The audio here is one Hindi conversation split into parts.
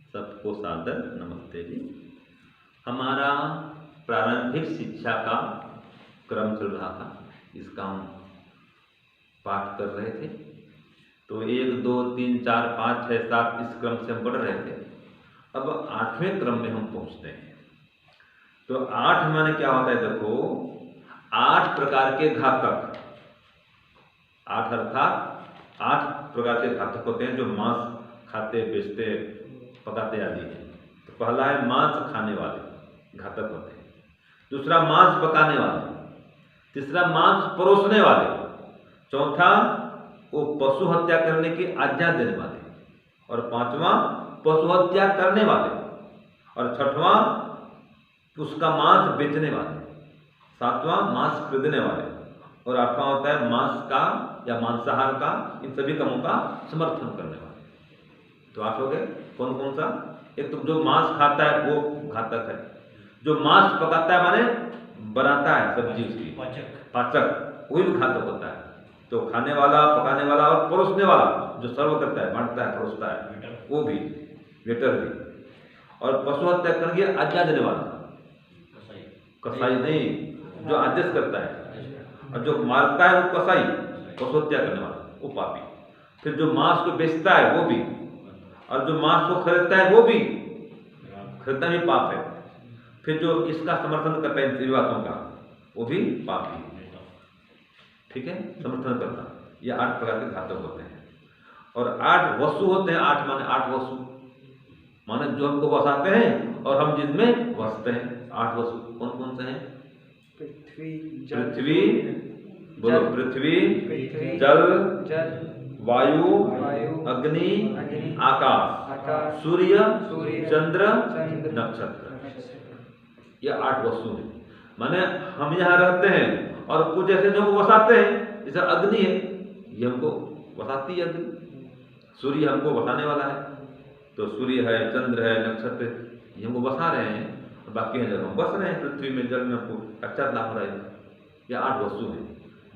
सबको सादर नमस्ते जी। हमारा प्रारंभिक शिक्षा का क्रम चल रहा था, इसका हम पाठ कर रहे थे। तो 1, 2, 3, 4, 5, 6, 7 इस क्रम से हम पढ़ रहे थे। अब 8वें क्रम में हम पहुंचते हैं। तो 8 माने क्या होता है? देखो, 8 प्रकार के घातक, 8 अर्थात 8 प्रकार के घातक होते हैं जो मांस खाते, बेचते, पकाते आदि हैं। तो पहला है मांस खाने वाले घातक होते हैं, दूसरा मांस पकाने वाले, तीसरा मांस परोसने वाले, चौथा वो पशु हत्या करने की आज्ञा देने वाले, और पांचवा पशु हत्या करने वाले, और छठवां उसका मांस बेचने वाले, सातवां मांस खरीदने वाले, और आठवां होता है मांस का या मांसाहार का, इन सभी कामों का समर्थन करने वाले। तो 8 हो गए। कौन कौन सा? एक तो जो मांस खाता है वो घातक है, जो मांस पकाता है माने बनाता है सब्जी उसकी, पाचक, वही भी घातक होता है। तो खाने वाला, पकाने वाला और परोसने वाला जो सर्व करता है, बांटता है, परोसता है, वो भी, वेटर भी, और पशु हत्या करने की आज्ञा देने वाला, कसाई नहीं, जो आदेश करता है, और जो मारता है वो कसाई, पशु हत्या करने वाला वो पापी। फिर जो मांस को बेचता है वो भी, और जो मांस को खरीदता है वो भी, खरीदना भी पाप है। फिर जो इसका समर्थन करता है इन बातों का, वो भी पापी। ठीक है, समर्थन करना। ये 8 प्रकार के घातक होते हैं। और 8 वसु होते हैं। 8 माने 8 वसु माने जो हमको बसाते हैं और हम जिसमें बसते हैं। 8 वसु कौन कौन से हैं? पृथ्वी, बोलो, पृथ्वी, जल, वायु, अग्नि, आकाश, सूर्य, चंद्र, नक्षत्र। ये 8 वस्तु हैं। माने हम यहाँ रहते हैं और कुछ ऐसे जो बसाते हैं, जैसे अग्नि है, ये हमको बसाती है अग्नि। सूर्य हमको बसाने वाला है, तो सूर्य है, चंद्र है, नक्षत्र, ये हमको बसा रहे हैं। बाकी है जब हम बस रहे हैं पृथ्वी में, जल में, हमको अच्छा लाभ हो रहा है। ये 8 वस्तु हैं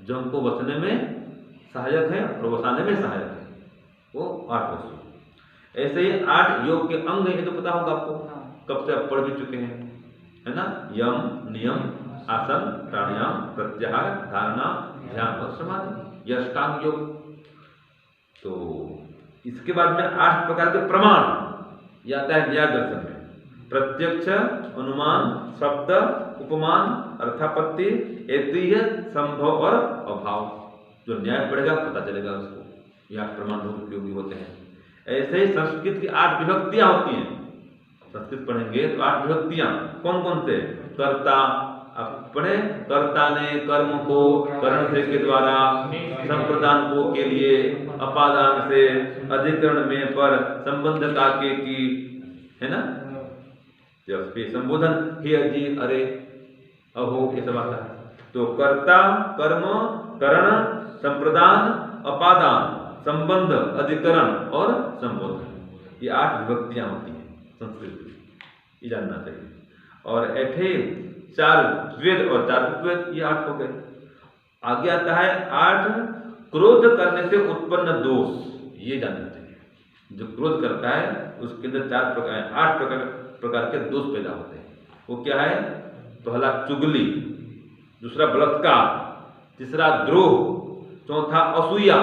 जो हमको बसने में सहायक है और बसाने में सहायक है, वो 8 वस्तु। ऐसे ही 8 योग के अंग है, तो पता होगा आपको, कब से आप पढ़ भी चुके हैं, है ना? यम, नियम, आसन, प्राणायाम, प्रत्याहार, धारणा, ध्यान और समाधि, यह अष्टांग योग। तो इसके बाद में 8 प्रकार के प्रमाण ये आता है न्याय दर्शन में। प्रत्यक्ष, अनुमान, शब्द, उपमान, अर्थापत्ति, ऐतिह्य, संभव और अभाव। जो न्याय पढ़ेगा पता चलेगा उसको, ये 8 प्रमाण बहुत उपयोगी होते हैं। ऐसे ही संस्कृत की 8 विभक्तियां होती हैं। संस्कृत पढ़ेंगे तो 8 विभक्तियां कौन कौन से? कर्ता, आप पढ़े, कर्ता ने कर्म को करण से के द्वारा, संप्रदान को के लिए, अपादान से, अधिकरण में पर, संबंधता के की, है ना? जब संबोधन हे अजी, अरे, अहो, ये सब आता है। तो कर्ता, कर्म, करण, संप्रदान, अपादान, संबंध, अधिकरण और संबोधन, ये 8 विभक्तियां होती हैं संस्कृत में, ये जानना चाहिए। और ऐठे 4 वेद और 4 उपवेद, ये 8 हो गए। आगे आता है 8 क्रोध करने से उत्पन्न दोष, ये जानना चाहिए। जो क्रोध करता है उसके अंदर 4 प्रकार, 8 प्रकार के दोष पैदा होते हैं। वो क्या है? पहला चुगली, दूसरा बलात्कार, तीसरा द्रोह, चौथा असूया।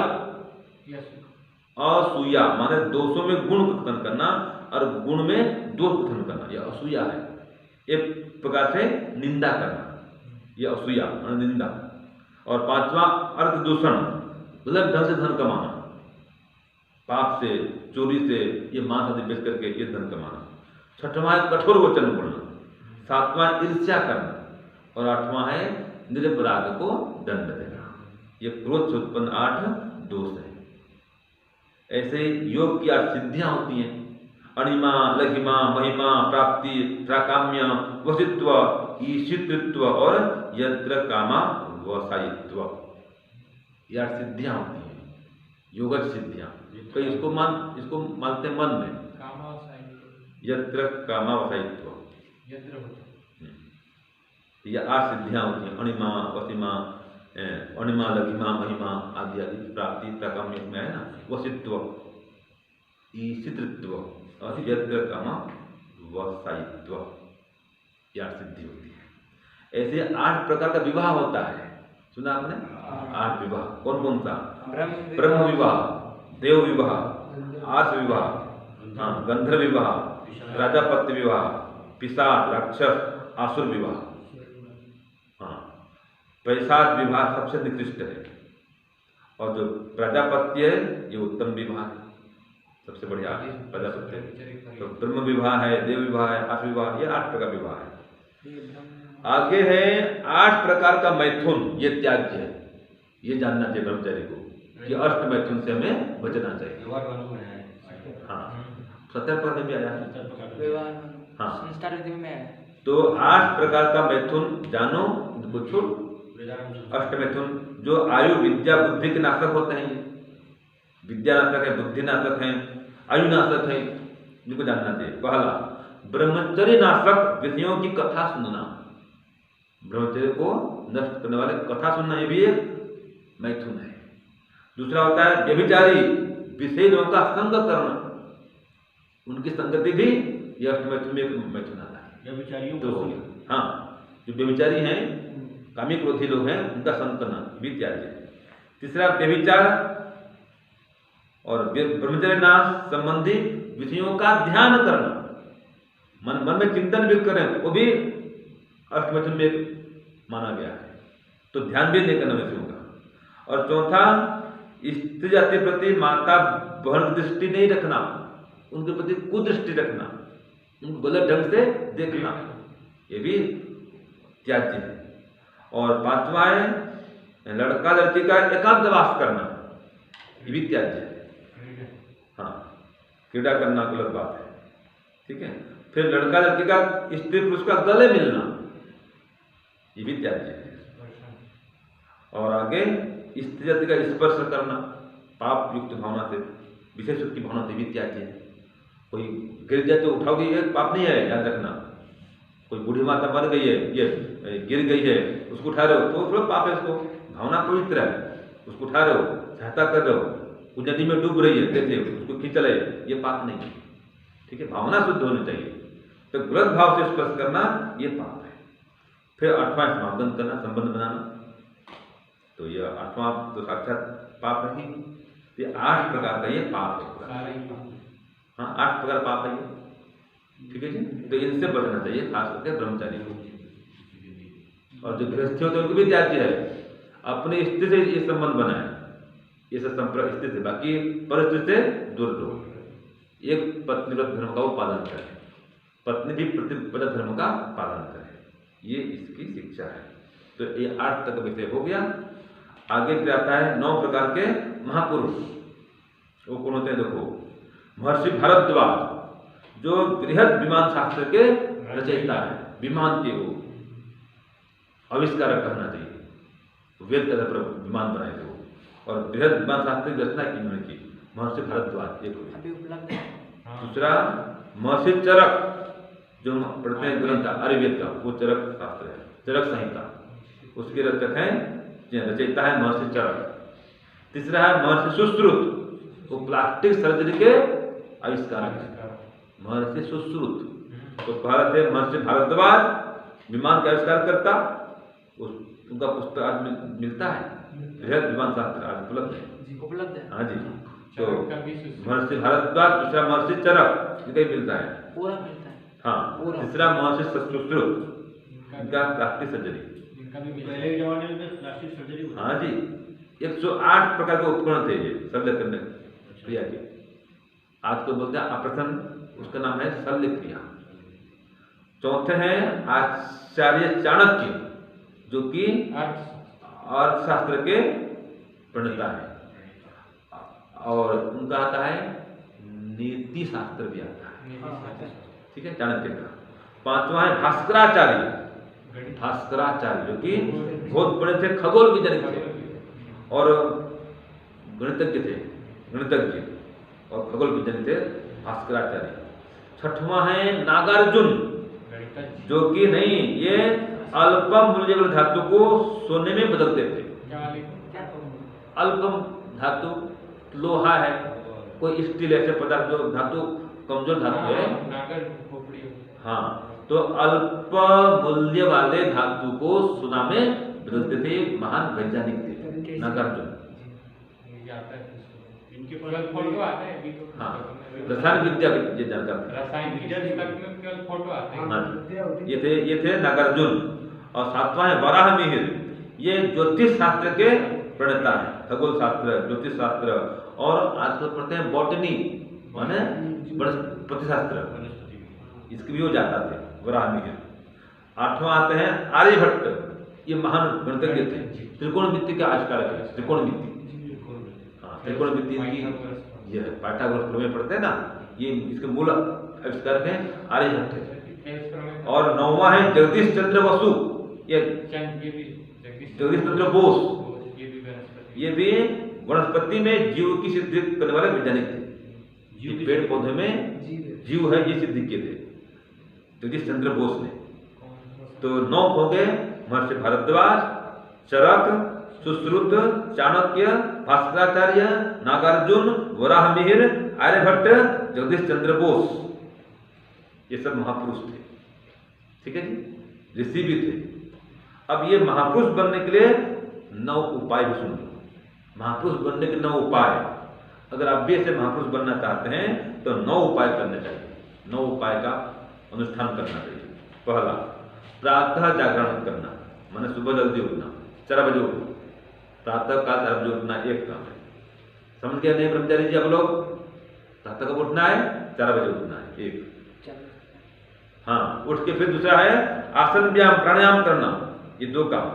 असूया माने दोषों में गुण कथन करना और गुण में दोष कथन करना, यह असूया है। एक प्रकार से निंदा करना, यह असूया माने निंदा। और 5वां अर्थ दूषण, गलत ढंग से धन कमाना, पाप से, चोरी से, ये मांस आदि बेच करके ये धन कमाना। 6वां है कठोर वचन बोलना, 7वां ईर्ष्या करना, और 8वां है निरपराध को दंड देना। ये क्रोध से उत्पन्न 8 दोष है। ऐसे योग की 8 सिद्धियां होती हैं। अणिमा, लघिमा, महिमा, प्राप्ति, प्राकाम्य, वसित्व, ईशित्व और यत्र कामा वसायित्व, ये 8 सिद्धियां होती हैं, योगज सिद्धियां। तो इसको मानते मन में, यत्र कामा वसायित्व, ये 8 सिद्धियां होती हैं। अणिमा, वसिमा, अणिमा लघिमा महिमा आदि आदि प्राप्ति प्राकाम्य में है ना, वसित्व ईशितृत्व और यत्र काम वसायित्व या सिद्धि होती है। ऐसे 8 प्रकार का विवाह होता है, सुना आपने? 8 विवाह कौन कौन सा? ब्रह्म विवाह, देव विवाह, आर्ष विवाह, हाँ, गंधर्व विवाह, राजापत्य विवाह, पिशाच राक्षस आसुर विवाह। हाँ, पैशाच विवाह सबसे निकृष्ट है, और जो प्रजापत्य है ये उत्तम विवाह है, सबसे बढ़िया प्रजापत्य। तो ब्रह्म विवाह है, देव विवाह है, आर्ष विवाह, ये 8 प्रकार विवाह है। आगे है 8 प्रकार का मैथुन, ये त्याज्य है, ये जानना चाहिए ब्रह्मचारी को कि अष्ट मैथुन से हमें बचना चाहिए। हाँ, 70 प्रकार में आया है। हाँ, तो 8 प्रकार का मैथुन जानो, इनको छोड़। अष्ट मैथुन जो आयु विद्या बुद्धि के नाशक होते हैं, विद्या नाशक है, बुद्धि नाशक है, आयु नाशक है, इनको जानना चाहिए। पहला, ब्रह्मचर्य नाशक विषयों की कथा सुनना, ब्रह्मचर्य को नष्ट करने वाले कथा सुनना, ये भी एक मैथुन है। दूसरा होता है व्यभिचारी विषय लोगों का संग करना, उनकी संगति भी यह अष्ट मैथुन में एक मैथुन आता है। तो हाँ, जो व्यभिचारी हैं, कामी क्रोधी लोग हैं, उनका संग करना भी त्याज्य है। तीसरा, व्यभिचार और ब्रह्मचर्य नाश संबंधी विषयों का ध्यान करना, मन में चिंतन भी करें, वो भी अष्ट मैथुन में माना गया है। तो ध्यान भी नहीं करना विषयों का। और चौथा, स्त्री जाति प्रति माता बहन की दृष्टि नहीं रखना, उनके प्रति कुदृष्टि रखना, उनको गलत ढंग से देखना, ये भी त्याज्य है। और 5वां है लड़का लड़की का एकांतवास करना, ये भी त्याज्य है। हाँ, क्रीड़ा करना गलत बात है, ठीक है। फिर लड़का लड़की का स्त्री पुरुष का गले मिलना, ये भी त्याज्य है। और आगे स्त्री जाति का स्पर्श करना पाप युक्त भावना से, विशेष युक्त की भावना से भी त्याज्य है। कोई गिर जाए तो उठाओगे, ये पाप नहीं है, याद रखना। कोई बूढ़ी माता मर गई है, ये गिर गई है, उसको उठा रहे हो तो थोड़ा पाप है, उसको भावना पवित्र है, उसको उठा रहे हो, सहायता कर रहे हो, वो नदी में डूब रही है, देखिए उसको खींच रहे, ये पाप नहीं है, ठीक है। भावना शुद्ध होनी चाहिए। तो गलत भाव से स्पर्श करना ये पाप है। फिर 8वां समागम करना, संबंध बनाना, तो ये 8वां तो साक्षात पाप है ही। ये 8 प्रकार का ये पाप है। हाँ, 8 प्रकार पाप है ये, ठीक है जी। तो इनसे बचना चाहिए, खास करके ब्रह्मचारी को। और जो गृहस्थी होते हैं उनको भी त्याज्य है, अपनी स्त्री से ये संबंध बनाए, ये सब संपर्क स्त्री से, बाकी परिस्थिति से दूर रहो। एक पत्नीव्रत धर्म का वो पालन करे, पत्नी भी प्रतिव्रत धर्म का पालन करे, ये इसकी शिक्षा है। तो ये 8 तक विषय हो गया। आगे फिर आता है 9 प्रकार के महापुरुष। वो कौन होते हैं? देखो, महर्षि भारद्वाज जो बृहद विमान शास्त्र के रचयिता है, विमान के वो आविष्कारक कहना चाहिए, वेद का विमान बनाए थे वो, और बृहद विमान शास्त्र की रचना की उन्होंने की, महर्षि भारद्वाज एक अभी उपलब्ध है। दूसरा महर्षि चरक जो पढ़ते हैं ग्रंथ आयुर्वेद का, वो चरक शास्त्र है, चरक संहिता, उसके रचक हैं, रचयिता है महर्षि चरक। तीसरा है महर्षि सुश्रुत, वो प्लास्टिक सर्जरी के आविष्कारक है, महर्षि सुश्रुत। तो पहले थे महर्षि भारद्वाज, विमान का आविष्कार करता, उनका पुस्तक आज मिलता है, बृहद विमान शास्त्र आज उपलब्ध है। हाँ जी, तो महर्षि भारद्वाज, दूसरा महर्षि चरक, इनका ही मिलता है, पूरा मिलता है। हाँ, तीसरा महर्षि सुश्रुत, इनका प्लास्टिक सर्जरी, पहले के जमाने में प्लास्टिक सर्जरी। हाँ जी, 108 प्रकार के उपकरण थे ये शल्य करने क्रिया के। आज तो बोलते हैं ऑपरेशन, उसका नाम है शल्य क्रिया। चौथे हैं आचार्य चाणक्य, जो कि अर्थशास्त्र के प्रणेता है, और उनका आता है नीति शास्त्र भी आता है, ठीक है, चाणक्य का। 5वां है भास्कराचार्य, भास्कराचार्य जो कि बहुत बड़े थे, खगोल विज्ञानी थे और गणितज्ञ थे, गणितज्ञ और खगोल विज्ञानी थे भास्कराचार्य। 6वां है नागार्जुन, जो कि नहीं, ये अल्पम मूल्य वाले धातु को सोने में बदलते थे, अल्पम धातु लोहा है, कोई स्टील ऐसे पदार्थ जो धातु कमजोर धातु है। हाँ, तो अल्प मूल्य वाले धातु को सोना में बदलते थे महान वैज्ञानिक थे नागार्जुन। हाँ, रसायन विद्या के जानकार थे। ये थे नागार्जुन। और सातवां है वराह मिहिर, ये ज्योतिष शास्त्र के प्रणेता है, खगोल शास्त्र, ज्योतिष शास्त्र, और आजकल पढ़ते हैं बॉटनी माने वनस्पति शास्त्र, इसके भी वो जाता थे वराह मिहिर। आठवां आते हैं आर्यभट्ट, ये महान गणितज्ञ थे, त्रिकोणमिति के आविष्कारक है। त्रिकोणमिति, हाँ, त्रिकोणमिति की ये पाइथागोरस प्रमेय पढ़ते हैं ना, ये इसके मूल आविष्कारक हैं आर्यभट्ट है। और नौवां है जगदीश चंद्र बसु, ये जगदीश चंद्र बोस, ये भी वनस्पति में जीव की सिद्धि करने वाले वैज्ञानिक थे। पेड़ पौधे में जीव है ये सिद्धि किए थे जगदीश चंद्र बोस ने। तो 9 हो गए महर्षि भारद्वाज, चरक, सुश्रुत, चाणक्य, भास्कराचार्य, नागार्जुन, वराहमिहिर, आर्यभट्ट, जगदीश चंद्र बोस, ये सब महापुरुष थे। ठीक है जी, ऋषि भी थे। अब ये महापुरुष बनने के लिए 9 उपाय भी सुन लो। महापुरुष बनने के 9 उपाय, अगर आप भी ऐसे महापुरुष बनना चाहते हैं तो 9 उपाय करने चाहिए। 9 उपाय का अनुष्ठान करना चाहिए। पहला, प्रातः जागरण करना, माने सुबह जल्दी उठना, 4 बजे उठो। प्रातः काल 4 बजे उठना एक काम है, समझ गया नहीं ब्रह्मचारी जी आप लोग? प्रातः कब उठना है? 4 बजे उठना है, एक। हाँ, उठ के फिर दूसरा है आसन व्यायाम प्राणायाम करना, ये 2 काम।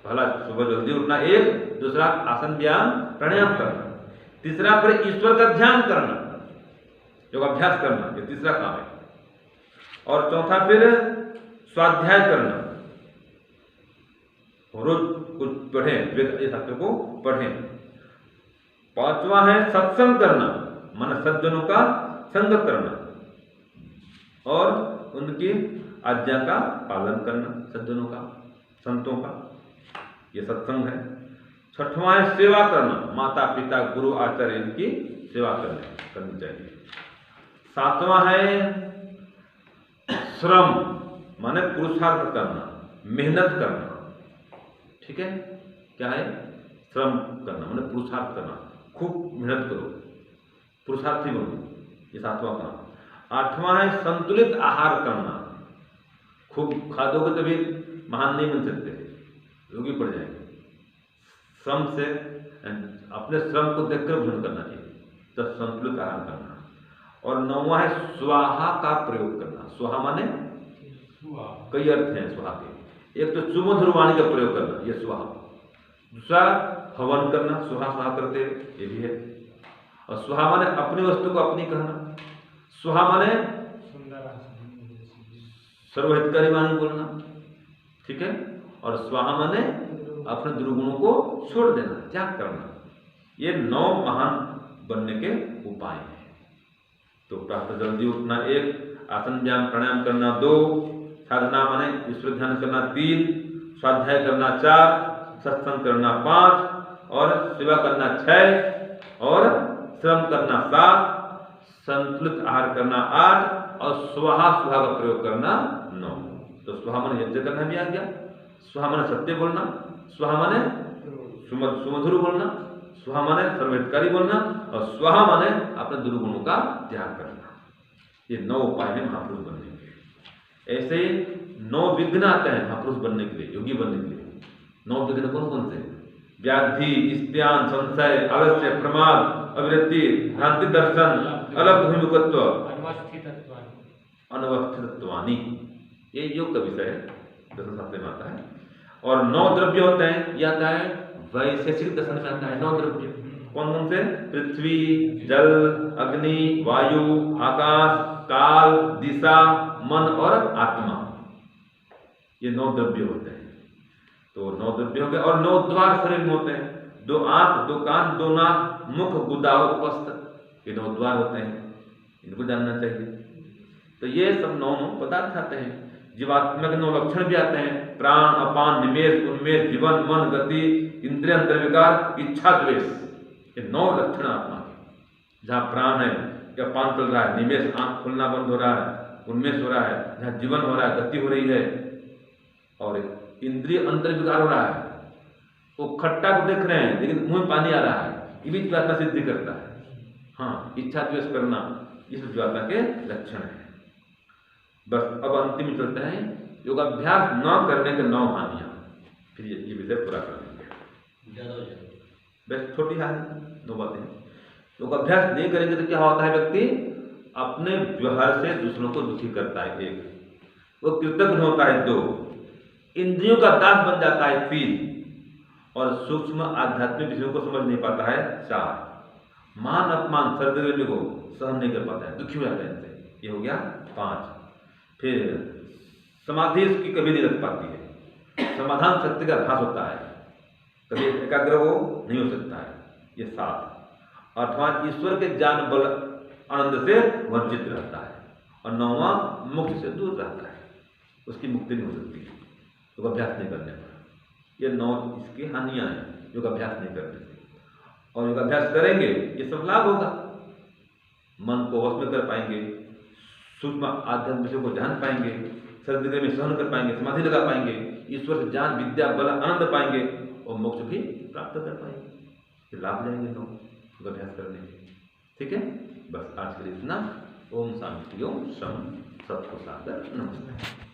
पहला सुबह जल्दी उठना एक, दूसरा आसन व्यायाम प्राणायाम करना, तीसरा फिर ईश्वर का ध्यान करना, योग अभ्यास करना, ये तीसरा काम है। और चौथा फिर स्वाध्याय करना, रोज कुछ पढ़ें, वेद शास्त्र को पढ़ें। पांचवा है सत्संग करना, माने सज्जनों का संग करना और उनकी आज्ञा का पालन करना, सज्जनों का, संतों का, ये सत्संग है। छठवां है सेवा करना, माता पिता गुरु आचार्य इनकी सेवा करनी चाहिए। सातवां है श्रम, माने पुरुषार्थ करना, मेहनत करना। ठीक है, क्या है? श्रम करना माने पुरुषार्थ करना, खूब मेहनत करो, पुरुषार्थी बनो, ये 7वां काम। 8वां है संतुलित आहार करना, खूब खा दोगे तभी महान नहीं बन सकते, रोगी पड़ जाएंगे। श्रम से अपने श्रम को देखकर भोजन करना चाहिए, तो संतुलित आहार करना। और 9वां है स्वाहा का प्रयोग करना। स्वाहा माने कई अर्थ हैं स्वाहा के, एक तो सुमधुर वाणी का प्रयोग करना, ये स्वाहा। दूसरा हवन करना, स्वाहा स्वाहा करते, ये भी है। और स्वाहा माने अपनी वस्तु को अपनी कहना, स्वाहा माने सर्वहितकारी वाणी बोलना। ठीक है, और स्वाहा माने अपने दुर्गुणों को छोड़ देना, त्याग करना। ये 9 महान बनने के उपाय हैं। तो प्रातः जल्दी उठना 1, आसन व्यायाम प्राणायाम करना 2, साधना माने ईश्वर ध्यान करना 3, स्वाध्याय करना 4, सत्संग करना 5, और सेवा करना 6, और श्रम करना 7, संतुलित आहार करना 8, और स्वाहा स्वाहा का प्रयोग करना 9। तो स्वाहा माने यज्ञ करना भी आ गया, स्वाहा माने सत्य बोलना, स्वाहा माने सुमधुर बोलना, स्वाहा माने सर्वहितकारी बोलना, और स्वाहा माने अपने दुर्गुणों का त्याग करना। ये 9 उपाय हैं महापुरुष बनने के। ऐसे 9 विघ्न आते हैं महापुरुष बनने के लिए, योगी बनने के लिए। 9 विघ्न कौन कौन से? व्याधि, स्त्यान, संशय, आलस्य, प्रमाद, अविरति, भ्रांति दर्शन, अलग विमुखत्व, अनवस्थितत्वानि, ये योग का विषय है, दर्शन में आता है। और 9 द्रव्य होते हैं, ये आता है वैशेषिक दर्शन में आता है। 9 द्रव्य कौन कौन से? पृथ्वी, जल, अग्नि, वायु, आकाश, काल, दिशा, मन और आत्मा, ये 9 द्रव्य होते हैं। तो 9 द्रव्य हो गए। और 9 द्वार शरीर में होते हैं, 2 आंख, 2 कान, 2 नाक, मुख, गुदा और उपस्थ, ये 9 द्वार होते हैं, इनको जानना चाहिए। तो ये सब 9 पदार्थ आते हैं जीवात्मा के 9 लक्षण भी आते हैं, प्राण, अपान, निमेष, उन्मेष, जीवन, मन, गति, इंद्रिय, अंतर्विकार, इच्छा, द्वेष। ये 9 लक्षण आत्मा के। जहाँ प्राण है या अपान चल रहा है, निमेष आंख खुलना बंद हो रहा है, उन्मेष हो रहा है, जहाँ जीवन हो रहा है, गति हो रही है, और इंद्रिय अंतर्विकार हो रहा है। वो खट्टा को देख रहे हैं लेकिन मुंह में पानी आ रहा है, ये भी जीवात्मा सिद्धि करता है। हाँ, इच्छा द्वेष करना इस जीवात्मा के लक्षण है। बस अब अंतिम में चलते हैं योगाभ्यास न करने के 9 हानियां। फिर ये विषय पूरा कर लेंगे। बस छोटी हानि 9 बातें। योगाभ्यास नहीं करेंगे तो क्या होता है, व्यक्ति अपने व्यवहार से दूसरों को दुखी करता है 1, वो कृतज्ञ होता है 2, इंद्रियों का दास बन जाता है 3, और सूक्ष्म आध्यात्मिक विषयों को समझ नहीं पाता है 4, मान अपमान सर्वग्राही को सहन नहीं कर पाता है, दुखी हो जाता है इनसे, ये हो गया 5। फिर समाधि इसकी कभी नहीं रख पाती है, समाधान शक्ति का ह्रास होता है, कभी एकाग्र हो नहीं हो सकता है, ये 7। 8वां ईश्वर के ज्ञान बल आनंद से वंचित रहता है, और 9वां मुक्ति से दूर रहता है, उसकी मुक्ति नहीं हो सकती योगाभ्यास नहीं करने पर। ये 9 इसकी हानियां हैं योगाभ्यास नहीं करने से। और योगाभ्यास करेंगे ये सब लाभ होगा, मन को वश में कर पाएंगे, सूक्ष्म आध्यात्मिक विषयों को जान पाएंगे, सर्वग्राही में सहन कर पाएंगे, समाधि लगा पाएंगे, ईश्वर से ज्ञान विद्या बल आनंद पाएंगे, और मोक्ष भी प्राप्त कर पाएंगे। ये लाभ लेंगे लोग योगाभ्यास करने के। ठीक है, बस आज के लिए इतना। ओम शांति, ओम शम, सबको सादर नमस्ते।